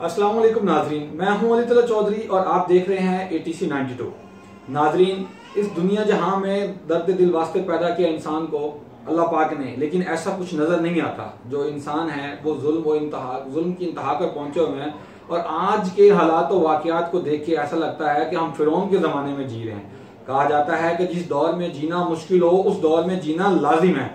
अस्सलाम वालेकुम नाजरीन, मैं हूं अली तला चौधरी और आप देख रहे हैं ATC 92। नाजरीन, इस दुनिया जहां में दर्द दिल वास्ते पैदा किया इंसान को अल्लाह पाक ने, लेकिन ऐसा कुछ नजर नहीं आता। जो इंसान है वो जुल्म की इंतहा पर पहुंचे हुए हैं और आज के हालात और वाकयात को देख के ऐसा लगता है कि हम फिरौन के जमाने में जी रहे हैं। कहा जाता है कि जिस दौर में जीना मुश्किल हो उस दौर में जीना लाजिम है।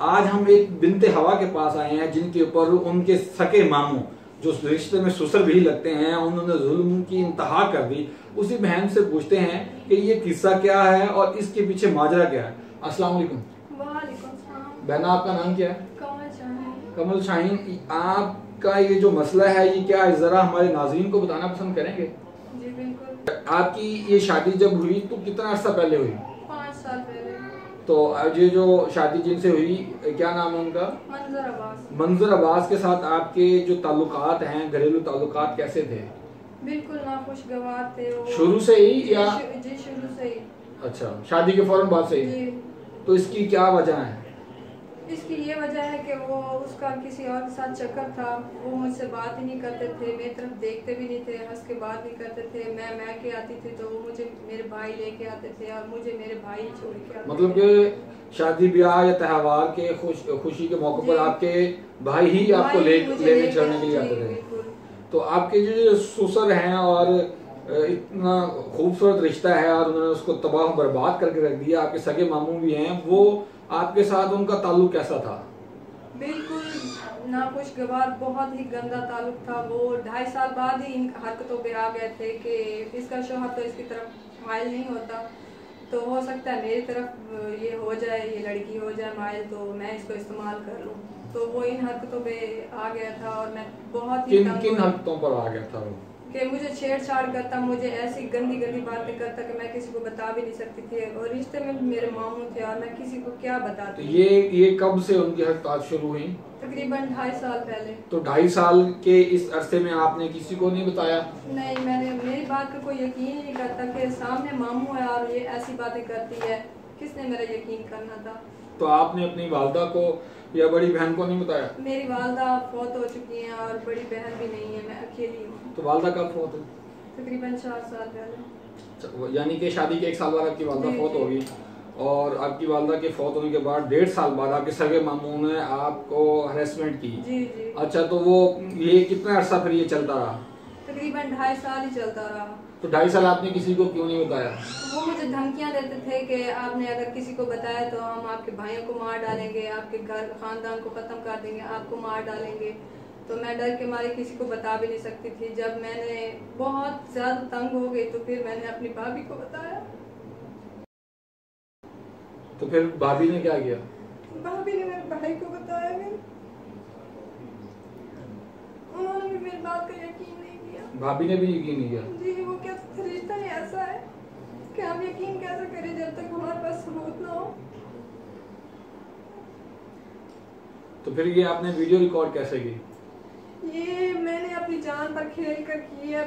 आज हम एक बिनते हवा के पास आए हैं जिनके ऊपर उनके सके मामू जो रिश्ते में ससुर भी लगते हैं, उन्होंने जुल्म की इंतहा कर दी। उसी बहन से पूछते हैं कि ये किस्सा क्या है और इसके पीछे माजरा क्या है। अस्सलाम वालेकुम। बहना, आपका नाम क्या है? कमल शाहीन। आपका ये जो मसला है ये क्या है, जरा हमारे नाज़रीन को बताना पसंद करेंगे? जी बिल्कुल। आपकी ये शादी जब हुई तो कितना अर्सा पहले हुई? 5 साल पहले। तो ये जो शादी जिनसे हुई, क्या नाम है उनका? मंजर अब्बास। मंजर अब्बास के साथ आपके जो ताल्लुकात हैं, घरेलू ताल्लुकात कैसे थे? बिल्कुल नाखुशगवार थे वो। शुरू से ही या? जी शुरू से ही। अच्छा, शादी के फौरन बाद से ही? तो इसकी क्या वजह है? इसकी ये वजह है कि वो उसका किसी और के साथ चक्कर था। वो मुझसे बात ही नहीं करते थे, मेरी तरफ देखते भी नहीं थे, हंस के बात नहीं करते थे। मैं के आती थी तो वो मुझे मेरे भाई लेके आते थे और मुझे मेरे भाई छोड़ के आते। मतलब कि शादी ब्याह या त्योहार के खुशी के मौके पर आपके भाई ही आपको लेने चलने के लिए आते थे? तो आपके जो ससुर हैं और इतना खूबसूरत रिश्ता है और उन्होंने उसको तबाह बर्बाद करके रख दिया, आपके सगे मामू भी हैं, वो आपके साथ उनका ताल्लुक कैसा था? बिल्कुल नाखुशगवार, बहुत ही गंदा ताल्लुक था। वो 2.5 साल बाद ही इन हरकतों पे आ गए थे कि इसका शौहर तो इसकी तरफ माइल नहीं होता, तो हो सकता है मेरी तरफ ये हो जाए, ये लड़की हो जाए माइल, तो मैं इसको इस्तेमाल कर लूँ। तो वो इन हरकतों पे आ गया था और मैं बहुत ही किन हरकतों पर आ गया था वो? कि मुझे छेड़छाड़ करता, मुझे ऐसी गंदी गंदी बातें करता कि मैं किसी को बता भी नहीं सकती थी और रिश्ते में मेरे मामू थे और मैं किसी को क्या बताती। तो ये कब से उनकी हरकत शुरू हुई? तकरीबन 2.5 साल पहले। तो 2.5 साल के इस अरसे में आपने किसी को नहीं बताया? नहीं, मेरी बात का कोई यकीन नहीं करता कि सामने मामू है और ये ऐसी बातें करती है, किसने मेरा यकीन करना था। तो आपने अपनी वालदा को या बड़ी बहन को नहीं बताया? मेरी वालदा फौत हो चुकी हैं और बड़ी बहन भी नहीं है, मैं अकेली हूँ। तो वालदा कब फौत हुई? तकरीबन 4 साल पहले। यानी कि शादी के 1 साल बाद आपकी वालदा फौत होगी और आपकी वालदा के फौत होने के बाद 1.5 साल बाद आपके सगे मामू ने आपको हरेसमेंट की? जी जी। अच्छा, तो वो ये कितना अर्सा फिर ये चलता रहा? तकरीबन 2.5 साल ही चलता रहा। तो 2.5 साल आपने किसी को क्यों नहीं बताया? वो मुझे धमकियां देते थे कि आपने अगर किसी को बताया तो हम आपके भाइयों को मार डालेंगे, आपके घर खानदान को खत्म कर देंगे, आपको मार डालेंगे। तो मैं डर के मारे किसी को बता भी नहीं सकती थी। जब मैंने बहुत ज्यादा तंग हो गई तो फिर मैंने अपनी भाभी को बताया। तो फिर भाभी ने क्या किया? भाभी ने मेरे भाई को बताया, उन्होंने भी मेरी बात का यकीन नहीं किया। भाभी ने भी यकीन नहीं किया? जी, वो क्या रिश्ता ही ऐसा है कि हम यकीन कैसे करें जब तक हमारे पास सबूत ना हो। तो फिर ये आपने वीडियो रिकॉर्ड कैसे की? ये मैंने अपनी जान पर खेल कर की है।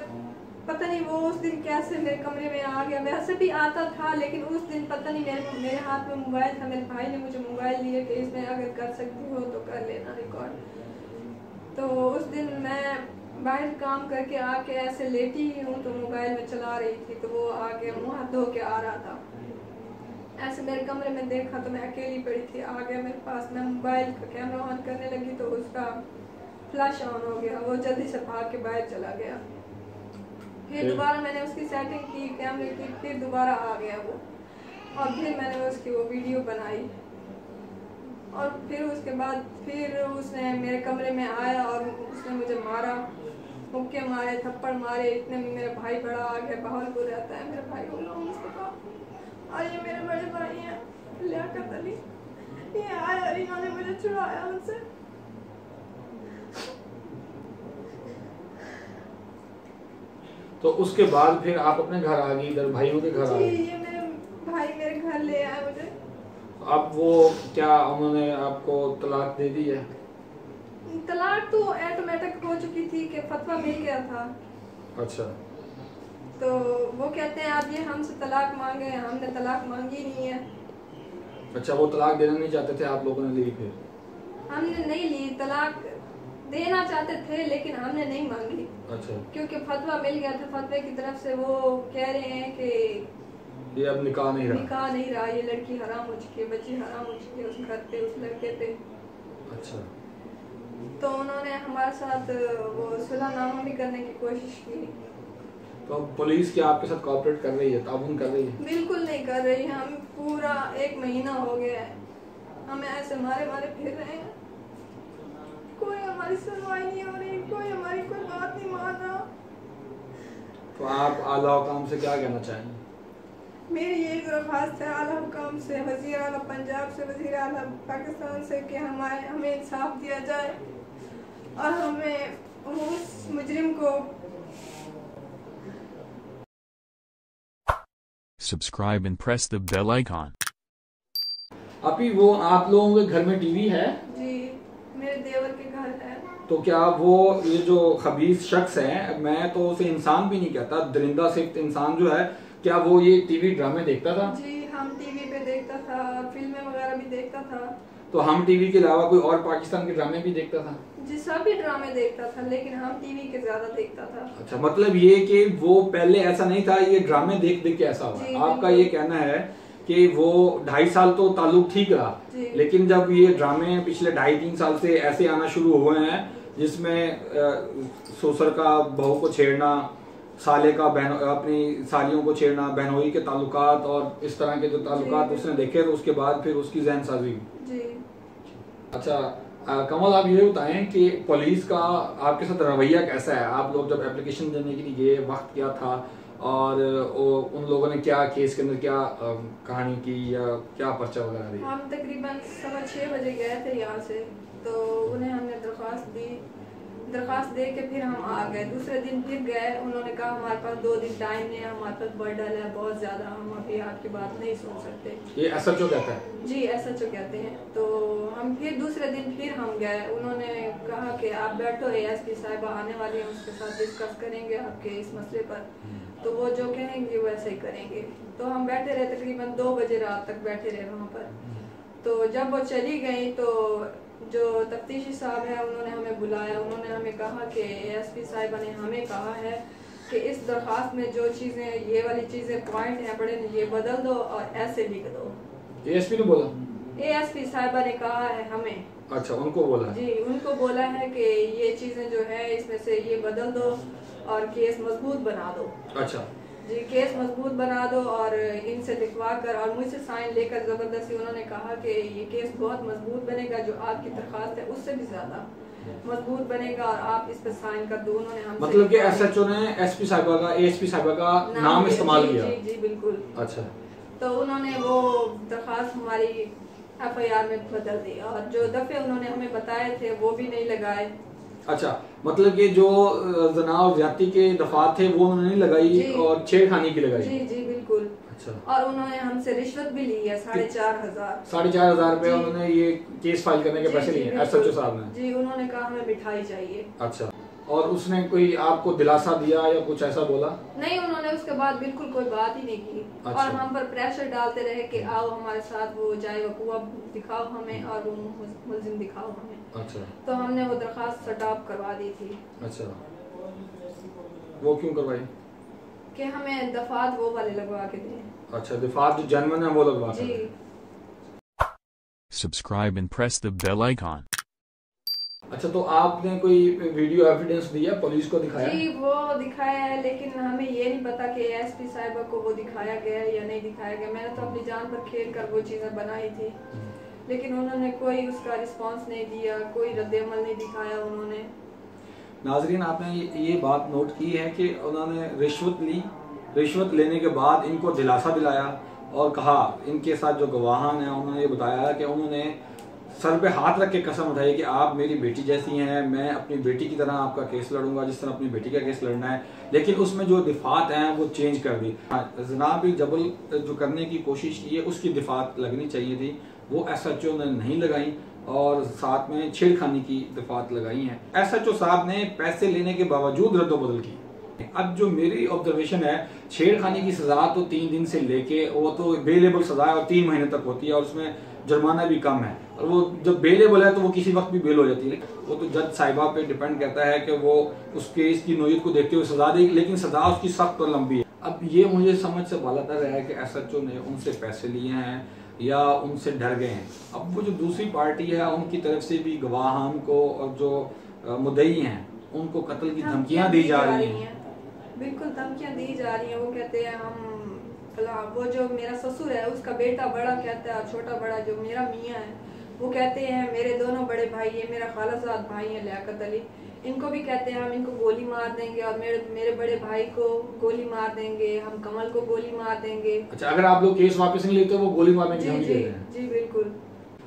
पता नहीं वो उस दिन कैसे मेरे कमरे में आ गया। वैसे भी आता था लेकिन उस दिन पता नहीं मेरे हाथ में मोबाइल था, मेरे भाई ने मुझे मोबाइल दिया कि इसमें अगर कर सकती हो तो कर लेना रिकॉर्ड। तो उस दिन मैं बाहर काम करके आके ऐसे लेटी ही हूँ तो मोबाइल में चला रही थी, तो वो आके मुँह हाथ धो के आ रहा था। ऐसे मेरे कमरे में देखा तो मैं अकेली पड़ी थी, आ गया मेरे पास। मैं मोबाइल का कैमरा ऑन करने लगी तो उसका फ्लैश ऑन हो गया, वो जल्दी से भाग के बाहर चला गया। फिर दोबारा मैंने उसकी सेटिंग की कैमरे की, फिर दोबारा आ गया वो और फिर मैंने उसकी वो वीडियो बनाई और फिर उसके बाद फिर उसने मेरे कमरे में आया और उसने मुझे मारा, मुक्के मारे, थप्पड़ मारे। इतने में मेरा भाई बड़ा आ गया, बहावलपुर रहता है मेरा भाई गुलाम मुस्तफा, और ये मेरे बड़े भाई हैं लियाकत अली। ये आए और इन्होंने मुझे छुड़ाया मुझसे। तो उसके बाद फिर आप अपने घर आ गई, इधर भाइयों के घर आ गई? ये मेरे भाई मेरे घर ले आए मुझे। अब वो क्या उन्होंने आपको तलाक दे दी है? तलाक तो ऑटोमेटिक हो चुकी थी कि फतवा मिल गया था। अच्छा, तो वो कहते हैं आप ये हमसे तलाक मांगे, हमने तलाक मांगी नहीं है। अच्छा, वो तलाक देना नहीं चाहते थे, आप लोगों ने ली? फिर हमने नहीं ली तलाक, देना चाहते थे लेकिन हमने नहीं मांगी। अच्छा। क्योंकि फतवा मिल गया था, फतवे की तरफ से वो कह रहे हैं कि ये अब निकाह नहीं रहा, ये लड़की हराम हो चुकी है, बच्ची हराम हो चुकी है उस घर पे, उस लड़के पे। अच्छा। तो उन्होंने हमारे साथ वो सुलहनामा भी करने की कोशिश की। तो पुलिस क्या आपके साथ कोऑपरेट कर रही है, ताउन कर रही है? बिल्कुल नहीं कर रही है। हम पूरा 1 महीना हो गया है, हमें ऐसे मारे फिर रहे हैं, कोई हमारी सुनवाई नहीं हो रही, कोई हमारी कोई बात नहीं मान रहा। तो आप आला हुकाम से क्या कहना चाहेंगे? मेरी यही दरख्वास्त है आला हुकाम से, वज़ीर आला पंजाब से, वज़ीर आला पाकिस्तान से कि हमें इंसाफ दिया जाए और हमें उस मुजरिम को Subscribe and press the bell icon. अभी वो आप लोगों के घर में टीवी है? जी, मेरे देवर के घर है। तो क्या वो ये जो खबीस शख्स है, मैं तो उसे इंसान भी नहीं कहता, दरिंदा सिर्फ इंसान जो है, क्या वो ये टीवी ड्रामे देखता था? जी, हम टीवी पे देखता था, फिल्में वगैरह भी देखता था। तो हम टीवी के अलावा कोई और पाकिस्तान के ड्रामे भी देखता था? जी, सभी ड्रामे देखता था, लेकिन हम टीवी के ज्यादा देखता था। अच्छा, मतलब ये कि वो पहले ऐसा नहीं था, ये ड्रामे देख देख के ऐसा हुआ। आपका ये कहना है कि वो 2.5 साल तो ताल्लुक ठीक रहा, लेकिन जब ये ड्रामे पिछले 2.5-3 साल से ऐसे आना शुरू हुए हैं जिसमें ससुर का बहू को छेड़ना, साले का अपनी सालियों को छेड़ना, बहनोई के ताल्लुकात और इस तरह के जो ताल्लुकात उसने देखे, तो उसके बाद फिर उसकी ज़हन साजी हुई। अच्छा कमल, आप ये बताएं कि पुलिस का आपके साथ रवैया कैसा है? आप लोग जब एप्लीकेशन देने के लिए गए, वक्त क्या था और उन लोगों ने क्या केस के अंदर क्या कहानी की या क्या पर्चा वगैरह दिया? हम तकरीबन 6:15 बजे गए थे यहाँ से, तो उन्हें हमने दरख्वास्त दे के फिर हम आ गए। दूसरे दिन फिर गए, उन्होंने कहा हमारे पास 2 दिन टाइम नहीं है, हमारे पास बर्डन है बहुत ज्यादा, हम अभी आपकी बात नहीं सुन सकते। ये SHO कहता है? जी, SHO कहते हैं। तो हम फिर दूसरे दिन फिर हम गए, उन्होंने कहा कि आप बैठो, ASP साहिबा आने वाली हैं, उसके साथ डिस्कस करेंगे आपके इस मसले पर, तो वो जो कहेंगे वैसे ही करेंगे। तो हम बैठे रहे, तकरीबन 2 बजे रात तक बैठे रहे वहाँ पर। तो जब वो चली गई तो जो तफ्तीशी साहब है उन्होंने हमें बुलाया, उन्होंने हमें कहा कि ASP साहिबा ने हमें कहा है कि इस दरख्वास्त में जो चीज़ें, ये वाली चीज़ें पॉइंट हैं बड़े, ये बदल दो और ऐसे लिख दो। ASP ने बोला? ASP साहिबा ने कहा है हमें। अच्छा, उनको बोला? जी, उनको बोला है कि ये चीज़ें जो है इसमें से ये बदल दो और केस मजबूत बना दो। अच्छा जी, केस मजबूत बना दो और इनसे लिखवा कर और मुझसे साइन लेकर ज़बरदस्ती, उन्होंने कहा कि ये केस बहुत मजबूत बनेगा, जो आपकी दरख्वास्त है उससे भी ज़्यादा मजबूत बनेगा और आप इस पर साइन कर दो। उन्होंने हमसे मतलब कि SHO ने SP साहिबा का, ASP साहिबा का नाम इस्तेमाल किया? जी जी बिल्कुल। अच्छा, तो उन्होंने वो दरख्वास्त हमारी FIR में बदल दी और जो दफ़े उन्होंने हमें बताए थे वो भी नहीं लगाए। अच्छा, मतलब कि जो जना और ज्यादती के दफात थे वो उन्होंने नहीं लगाई और छेड़खानी की लगाई? जी जी बिल्कुल। अच्छा, और उन्होंने हमसे रिश्वत भी ली है 4,500। 4,500 रुपए उन्होंने ये केस फाइल करने के पैसे लिए SHO साहब ने? जी, उन्होंने कहा हमें मिठाई चाहिए। अच्छा, और उसने कोई आपको दिलासा दिया या कुछ ऐसा बोला? नहीं, उन्होंने उसके बाद बिल्कुल कोई बात ही नहीं की। अच्छा। और हम पर प्रेशर डालते रहे कि आओ हमारे साथ, वो जाए वकूआ दिखाओ हमें और वो मुल्जिम दिखाओ हमें। अच्छा, तो हमने वो दरख्वास्त स्टॉप करवा दी थी। अच्छा, वो क्यों करवाई? कि हमें दफात वो वाले लगवा के दें। अच्छा, दफात जो जनमन है वो लगवा के जी। Subscribe and press the bell icon. अच्छा, तो आपने कोई वीडियो एविडेंस दिया, पुलिस को दिखाया? जी, वो दिखाया है, लेकिन हमें ये नहीं पता कि ASP साहिबा को वो दिखाया गया है या नहीं दिखाया गया। मैंने तो अपनी जान पर खेल कर वो चीज़ें बनाई थी, लेकिन उन्होंने कोई उसका रिस्पांस नहीं दिया, कोई रद्द-ए-अमल नहीं दिखाया उन्होंने। नाजरीन, आपने ये बात नोट की है कि उन्होंने रिश्वत ली, रिश्वत लेने के बाद इनको दिलासा दिलाया और कहा, इनके साथ जो गवाहान हैं उन्होंने ये बताया कि उन्होंने सर पे हाथ रख के कसम उठाई कि आप मेरी बेटी जैसी हैं, मैं अपनी बेटी की तरह आपका केस लड़ूंगा जिस तरह अपनी बेटी का केस लड़ना है। लेकिन उसमें जो दिफात हैं वो चेंज कर दी। जनाब जबल जो करने की कोशिश की है उसकी दिफात लगनी चाहिए थी, वो SHO ने नहीं लगाई और साथ में छेड़खानी की दिफात लगाई हैं। SHO साहब ने पैसे लेने के बावजूद रद्दोबदल की। अब जो मेरी ऑब्जर्वेशन है, छेड़खानी की सजा तो 3 दिन से लेके वो तो बेलेबल सजा है और 3 महीने तक होती है और उसमें जुर्माना भी कम है, और वो जब बेलेबल है तो वो किसी वक्त भी बेल हो जाती है। वो तो जज साहिबा पे डिपेंड करता है कि वो उस केस की नोयत को देखते हुए सजा देगी, लेकिन सजा उसकी सख्त और लंबी है। अब ये मुझे समझ से बालातर है कि SHO ने उनसे पैसे लिए हैं या उनसे डर गए हैं। अब वो जो दूसरी पार्टी है उनकी तरफ से भी गवाहान को और जो मुद्दई हैं उनको कत्ल की धमकियां दी जा रही हैं। बिल्कुल धमकियां दी जा रही हैं। वो कहते हैं हम वो जो मेरा ससुर है उसका बेटा बड़ा कहता है, छोटा बड़ा जो मेरा मियाँ है वो कहते हैं मेरे दोनों बड़े भाई है, मेरा खालाजाद भाई है लियाकत अली, इनको भी कहते हैं हम इनको गोली मार देंगे और मेरे बड़े भाई को गोली मार देंगे, हम कमल को गोली मार देंगे। अच्छा, अगर आप लोग केस वापस नहीं लेते वो गोली मारने की धमकी देते हैं? जी बिल्कुल।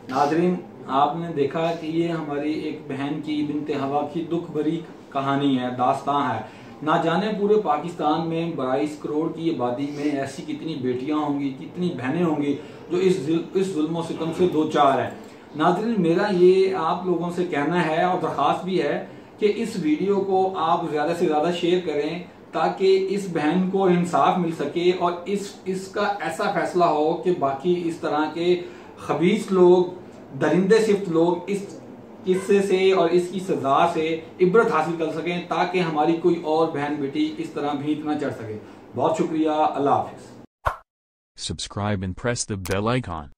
नाजरीन, आपने देखा कि ये हमारी एक बहन की बिनते हवा की दुख भरी कहानी है, दास्तां है। ना जाने पूरे पाकिस्तान में 22 करोड़ की आबादी में ऐसी कितनी बेटियां होंगी, कितनी बहनें होंगी जो इस जुल्म सितम से दो चार है। नाज़रीन, मेरा ये आप लोगों से कहना है और दरख्वास्त भी है कि इस वीडियो को आप ज़्यादा से ज़्यादा शेयर करें ताकि इस बहन को इंसाफ मिल सके और इसका ऐसा फैसला हो कि बाकी इस तरह के खबीस लोग, दरिंदे सिफ्त लोग इस किस्से से और इसकी सजा से इबरत हासिल कर सकें ताकि हमारी कोई और बहन बेटी इस तरह भीख न चढ़ सके। बहुत शुक्रिया, अल्लाह हाफिज। Subscribe and press the bell icon.